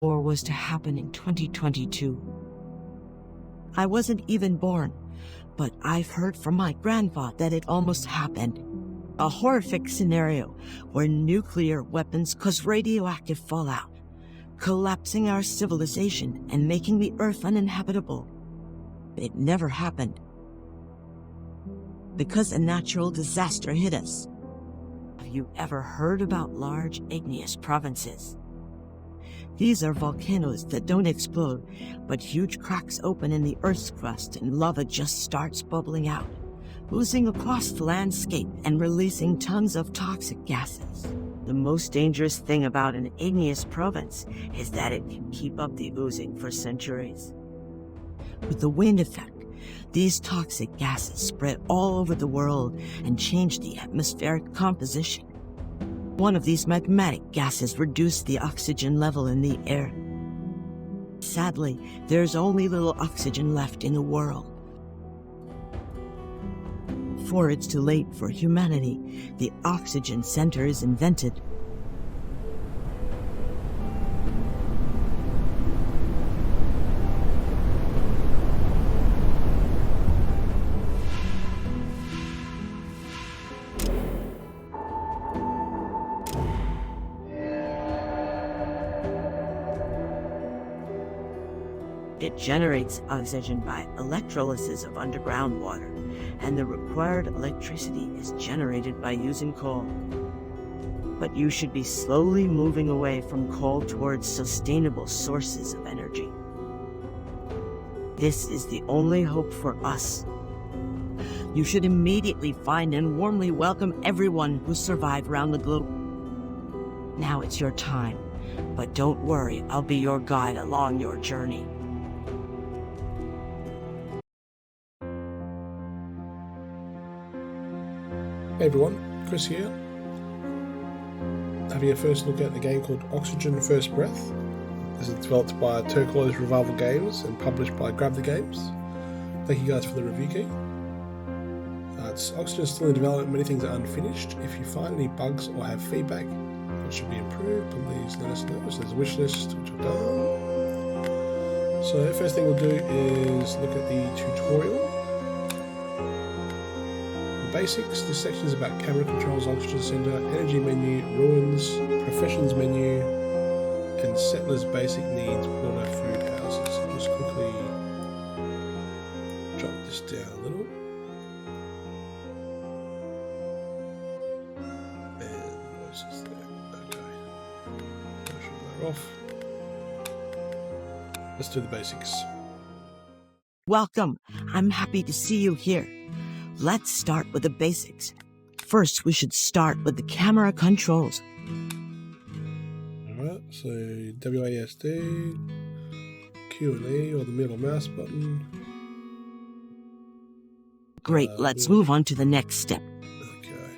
war was to happen in 2022. I wasn't even born, but I've heard from my grandfather that it almost happened. A horrific scenario where nuclear weapons cause radioactive fallout, collapsing our civilization and making the Earth uninhabitable. It never happened, because a natural disaster hit us. Have you ever heard about large igneous provinces? These are volcanoes that don't explode, but huge cracks open in the Earth's crust and lava just starts bubbling out, oozing across the landscape and releasing tons of toxic gases. The most dangerous thing about an igneous province is that it can keep up the oozing for centuries. With the wind effect, these toxic gases spread all over the world and change the atmospheric composition. One of these magmatic gases reduced the oxygen level in the air. Sadly, there's only little oxygen left in the world. Before it's too late for humanity, the oxygen center is invented. It generates oxygen by electrolysis of underground water, and the required electricity is generated by using coal. But you should be slowly moving away from coal towards sustainable sources of energy. This is the only hope for us. You should immediately find and warmly welcome everyone who survived around the globe. Now it's your time, but don't worry, I'll be your guide along your journey. Hey everyone, Chris here. Having a first look at the game called Oxygen First Breath. This is developed by Turquoise Revival Games and published by Grab the Games. Thank you guys for the review key. Oxygen is still in development, many things are unfinished. If you find any bugs or have feedback that should be improved, please let us know. So there's a wish list, which I've done. So the first thing we'll do is look at the tutorial. Basics. This section is about camera controls, oxygen center, energy menu, ruins, professions menu, and settlers' basic needs, water, food, houses. I'll just quickly drop this down a little. And what's this there? Okay. I should go off. Let's do the basics. Welcome. I'm happy to see you here. Let's start with the basics. First, we should start with the camera controls. Alright, so WASD, Q and E, or the middle mouse button. Great, let's move on to the next step. Okay.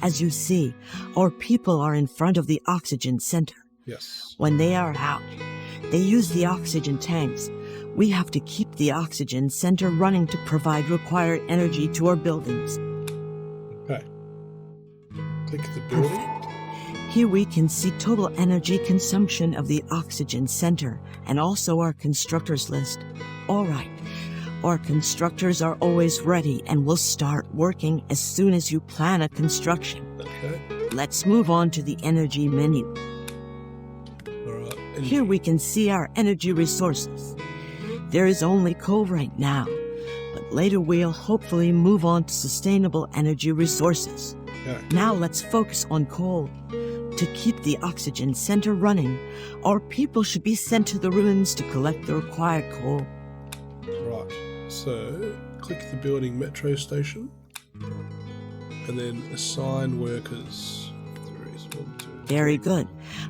As you see, our people are in front of the oxygen center. Yes. When they are out, they use the oxygen tanks. We have to keep the oxygen center running to provide required energy to our buildings. Okay. Click the building. Perfect. Here we can see total energy consumption of the oxygen center and also our constructors list. All right. Our constructors are always ready and will start working as soon as you plan a construction. Okay. Let's move on to the energy menu. All right. Here we can see our energy resources. There is only coal right now, but later we'll hopefully move on to sustainable energy resources. Okay. Now let's focus on coal. To keep the oxygen center running, our people should be sent to the ruins to collect the required coal. Right, so click the building metro station and then assign workers. Very good.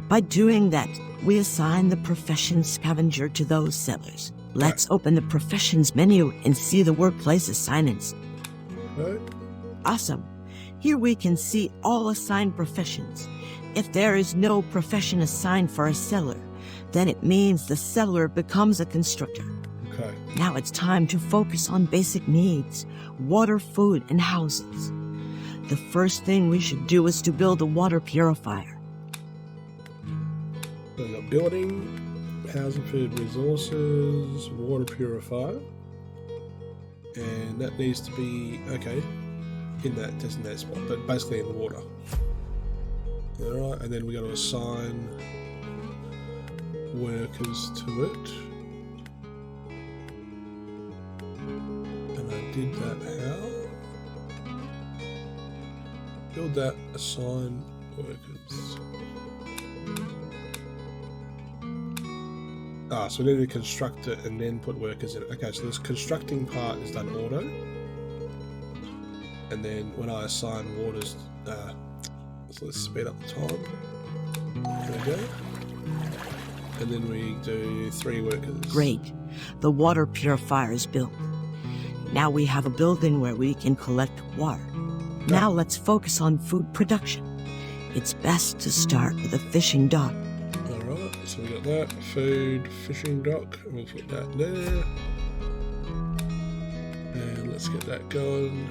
By doing that, we assign the profession scavenger to those settlers. Let's open the professions menu and see the workplace assignments. Okay. Awesome. Here we can see all assigned professions. If there is no profession assigned for a settler, then it means the settler becomes a constructor. Okay. Now it's time to focus on basic needs, water, food, and houses. The first thing we should do is to build a water purifier. So we've got building, housing, food, resources, water purifier. And that needs to be, okay, in that designated spot, but basically in the water. Alright, and then we got to assign workers to it. And I did that how? Build that, assign workers. So we need to construct it and then put workers in it. Okay, so this constructing part is done auto. And then when I assign waters, so let's speed up the time. There we go. And then we do 3 workers. Great. The water purifier is built. Now we have a building where we can collect water. Now let's focus on food production. It's best to start with a fishing dock. Alright, so we got that. Food, fishing dock. We'll put that there. And let's get that going.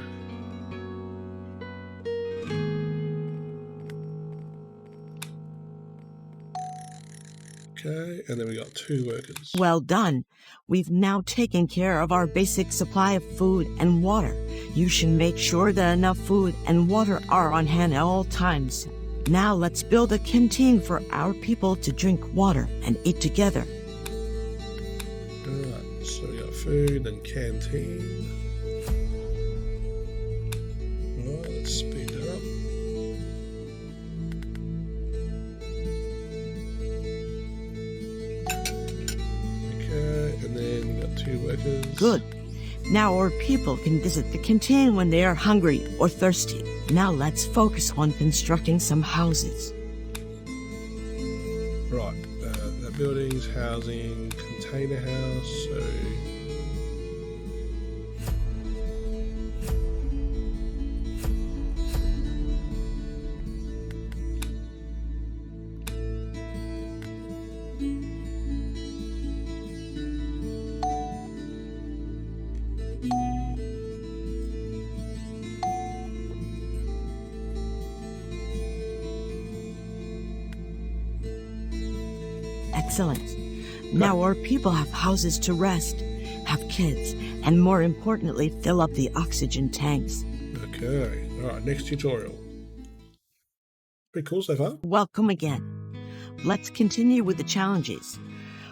Okay, and then we got 2 workers. Well done. We've now taken care of our basic supply of food and water. You should make sure that enough food and water are on hand at all times. Now let's build a canteen for our people to drink water and eat together. Alright, so we got food and canteen. Alright, let's speed that up. Okay, and then we got 2 workers. Good. Now our people can visit the canteen when they are hungry or thirsty. Now let's focus on constructing some houses. Right, that building's housing, container house, so... Excellent. Now our people have houses to rest, have kids, and more importantly, fill up the oxygen tanks. Okay, alright, next tutorial. Pretty cool so far. Welcome again. Let's continue with the challenges.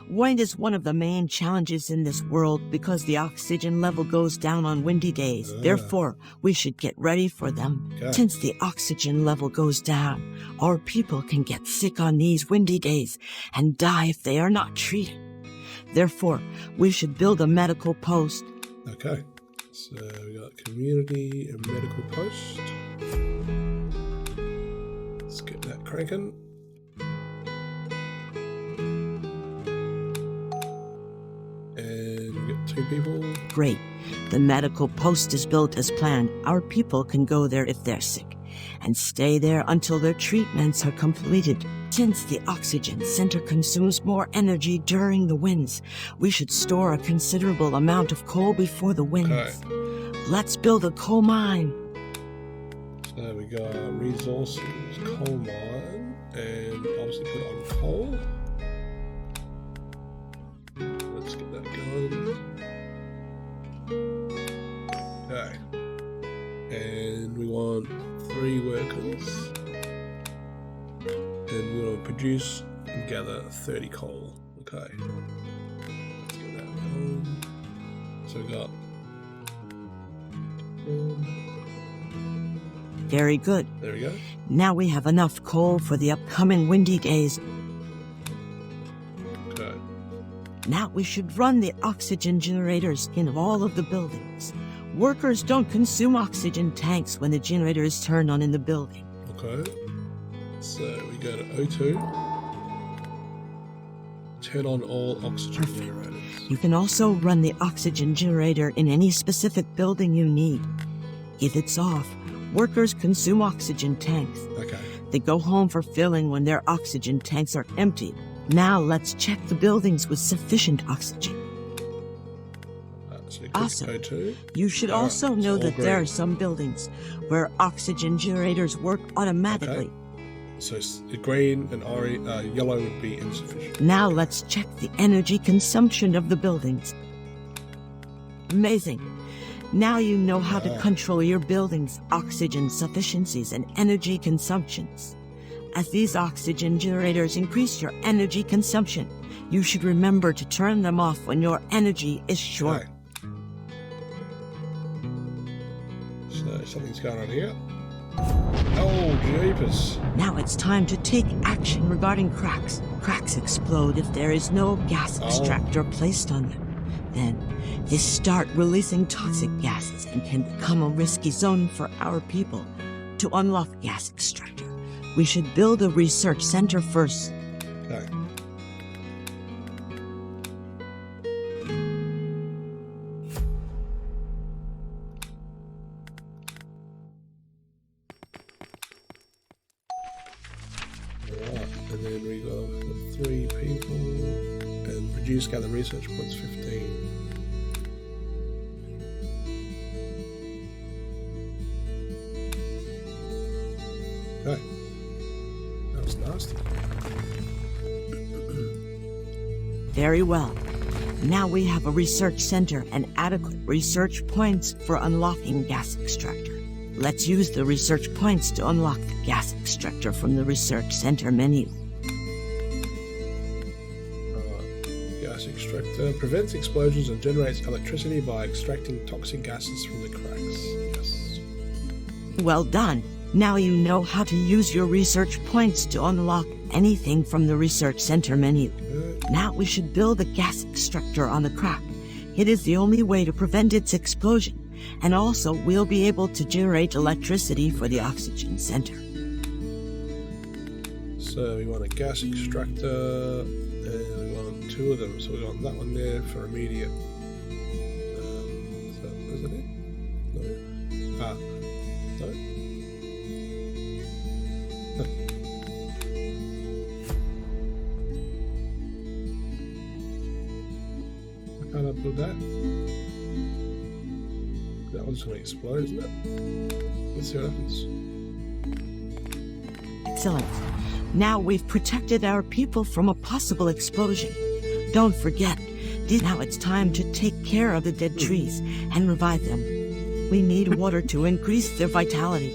Wind is one of the main challenges in this world because the oxygen level goes down on windy days. Therefore, we should get ready for them. Okay. Since the oxygen level goes down, our people can get sick on these windy days and die if they are not treated. Therefore, we should build a medical post. Okay, so we got community and medical post. Let's get that cranking. And we got 2 people. Great. The medical post is built as planned. Our people can go there if they're sick and stay there until their treatments are completed. Since the oxygen center consumes more energy during the winds, we should store a considerable amount of coal before the winds. Okay. Let's build a coal mine. So we got resources, coal mine, and obviously put it on coal. Let's get that going. Okay. And we want 3 workers. And we're going to produce and gather 30 coal. Okay. Let's get that going. So we got... Very good. There we go. Now we have enough coal for the upcoming windy days. Okay. Now we should run the oxygen generators in all of the buildings. Workers don't consume oxygen tanks when the generator is turned on in the building. Okay. So we go to O2. Turn on all oxygen generators. You can also run the oxygen generator in any specific building you need. If it's off, workers consume oxygen tanks. Okay. They go home for filling when their oxygen tanks are empty. Now let's check the buildings with sufficient oxygen. So we click Awesome. O2. You should also know that there are some buildings where oxygen generators work automatically. So green and orange, yellow would be insufficient. Now let's check the energy consumption of the buildings. Amazing. Now you know how to control your building's oxygen sufficiencies and energy consumptions. As these oxygen generators increase your energy consumption, you should remember to turn them off when your energy is short. So something's going on here. Oh, jeepers. Now it's time to take action regarding cracks. Cracks explode if there is no gas extractor placed on them. Then, they start releasing toxic gases and can become a risky zone for our people. To unlock the gas extractor, we should build a research center first. Okay. And then we got 3 people, and produce gather research points 15. Okay, that was nasty. Very well. Now we have a research center and adequate research points for unlocking gas extractor. Let's use the research points to unlock the gas extractor from the research center menu. Gas extractor prevents explosions and generates electricity by extracting toxic gases from the cracks. Yes. Well done. Now you know how to use your research points to unlock anything from the research center menu. Now we should build a gas extractor on the crack. It is the only way to prevent its explosion, and also we'll be able to generate electricity for the oxygen center. So we want a gas extractor, and we want 2 of them. So we want that one there for immediate. Is that it? No. No. How do I build that? That one's going to explode, isn't it? Let's see what happens. Excellent. Now we've protected our people from a possible explosion. Don't forget, now it's time to take care of the dead trees and revive them. We need water to increase their vitality.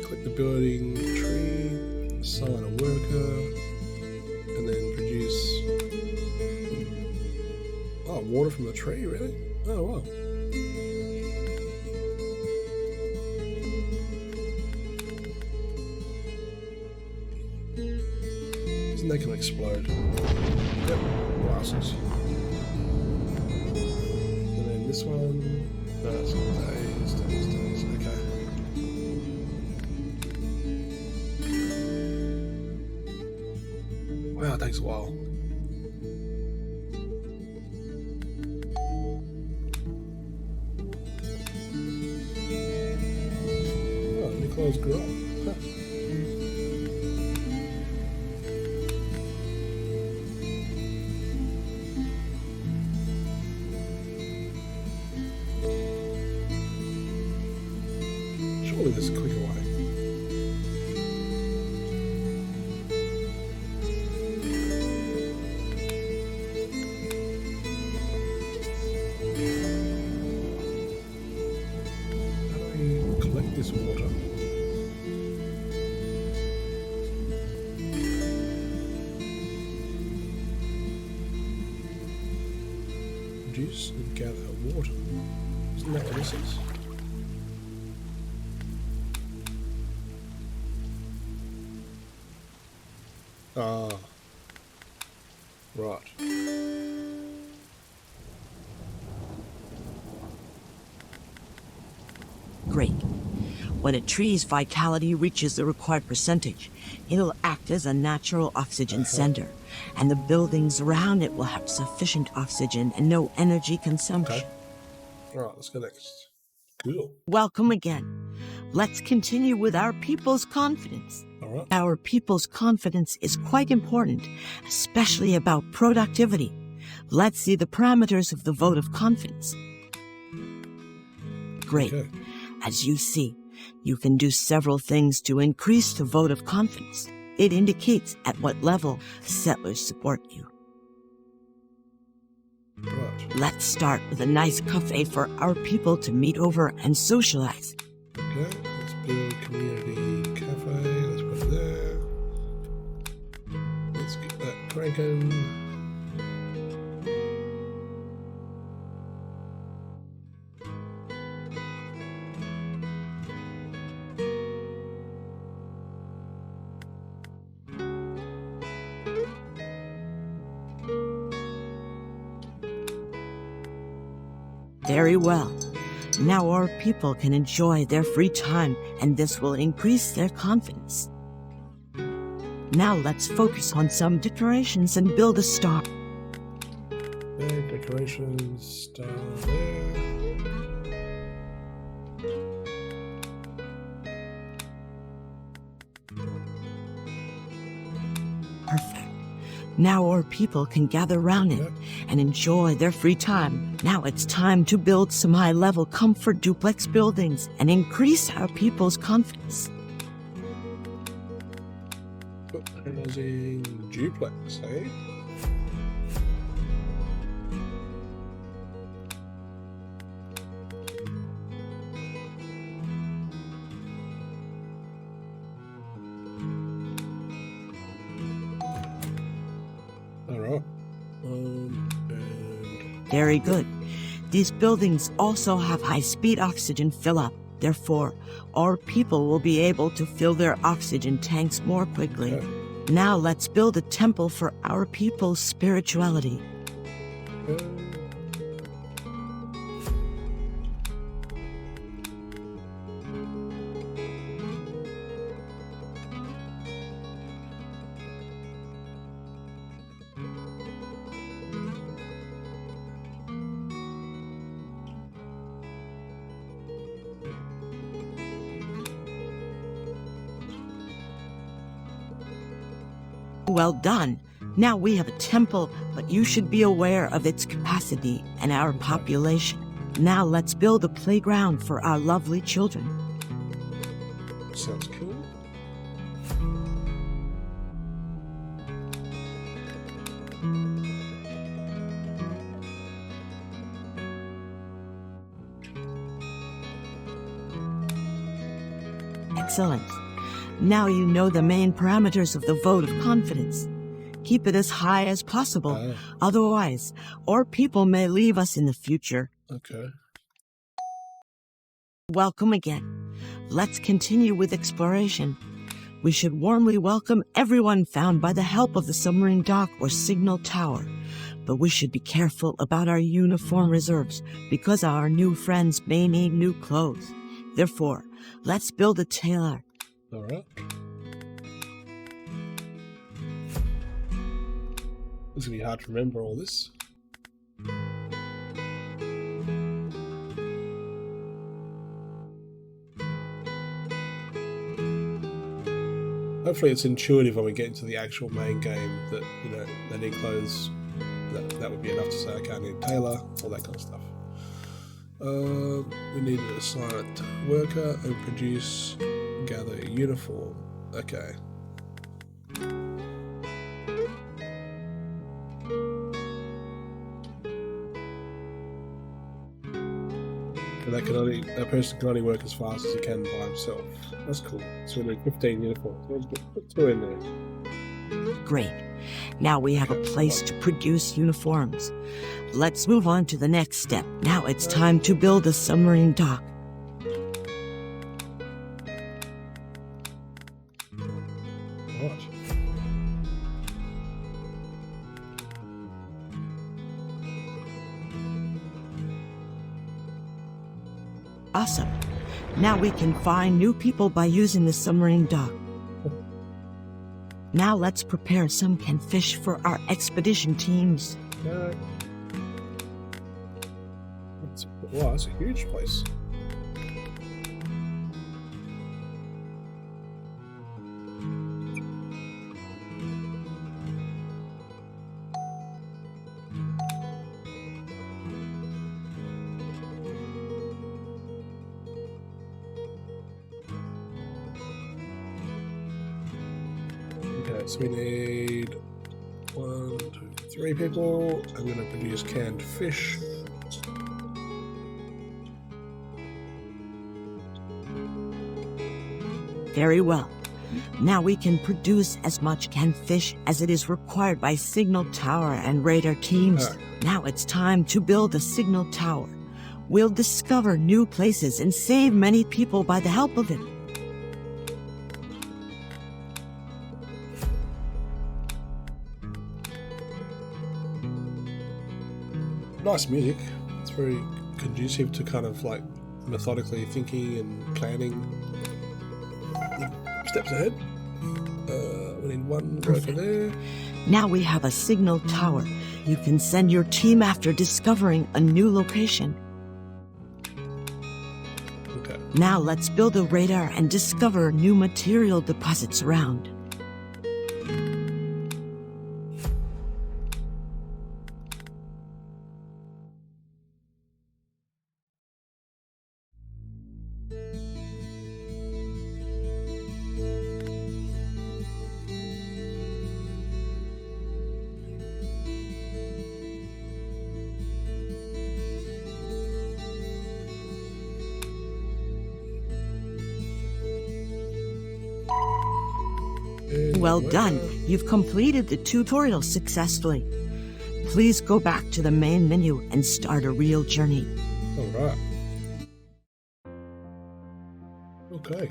Click the building tree, assign a worker, and then produce water from the tree, really? Oh wow. Isn't that gonna explode? Yep, glasses. And then this one, no, it's not days, okay. Wow, it takes a while. Clothes grow. Huh. Surely there's a quicker way. How do I collect this water? Produce and gather water. Isn't that what this is? Ah. Right. Great. When a tree's vitality reaches the required percentage, it'll act as a natural oxygen center, and the buildings around it will have sufficient oxygen and no energy consumption. Okay. All right, let's go next. Cool. Welcome again. Let's continue with our people's confidence. All right. Our people's confidence is quite important, especially about productivity. Let's see the parameters of the vote of confidence. Great. Okay. As you see, You can do several things to increase the vote of confidence. It indicates at what level settlers support you. Right. Let's start with a nice cafe for our people to meet over and socialize. Okay, let's build community cafe. Let's put it there. Let's get that cranking. Very well. Now our people can enjoy their free time, and this will increase their confidence. Now let's focus on some decorations and build a star. Okay, decorations, star there. Perfect. Now our people can gather around it and enjoy their free time. Now it's time to build some high-level comfort duplex buildings and increase our people's confidence. Housing duplex, eh? Alright. Very good. These buildings also have high-speed oxygen fill-up. Therefore, our people will be able to fill their oxygen tanks more quickly. Okay. Now let's build a temple for our people's spirituality. Well done. Now we have a temple, but you should be aware of its capacity and our population. Now let's build a playground for our lovely children. Sounds cool. Excellent. Now you know the main parameters of the vote of confidence. Keep it as high as possible. Otherwise, our people may leave us in the future. Okay. Welcome again. Let's continue with exploration. We should warmly welcome everyone found by the help of the submarine dock or signal tower. But we should be careful about our uniform reserves because our new friends may need new clothes. Therefore, let's build a tailor. All right. It's going to be hard to remember all this. Hopefully it's intuitive when we get into the actual main game that, you know, they need clothes. That would be enough to say, okay, I need a tailor, all that kind of stuff. We need to assign a worker and produce, gather a uniform. Okay. And that person can only work as fast as he can by himself. That's cool. So we're doing 15 uniforms. Let's put 2 in there. Great. Now we have a place to produce uniforms. Let's move on to the next step. Now it's time to build a submarine dock. What? Awesome. Now we can find new people by using the submarine dock. Now let's prepare some canned fish for our expedition teams. Wow, that's a huge place. Okay, so we need 1, 2, 3 people. I'm going to produce canned fish. Very well. Now we can produce as much canned fish as it is required by signal tower and radar teams. Now it's time to build a signal tower. We'll discover new places and save many people by the help of it. Nice music. It's very conducive to kind of like methodically thinking and planning. Steps ahead. We need 1 worker there. Now we have a signal tower. You can send your team after discovering a new location. Okay. Now let's build a radar and discover new material deposits around. Well done. You've completed the tutorial successfully. Please go back to the main menu and start a real journey. All right. Okay.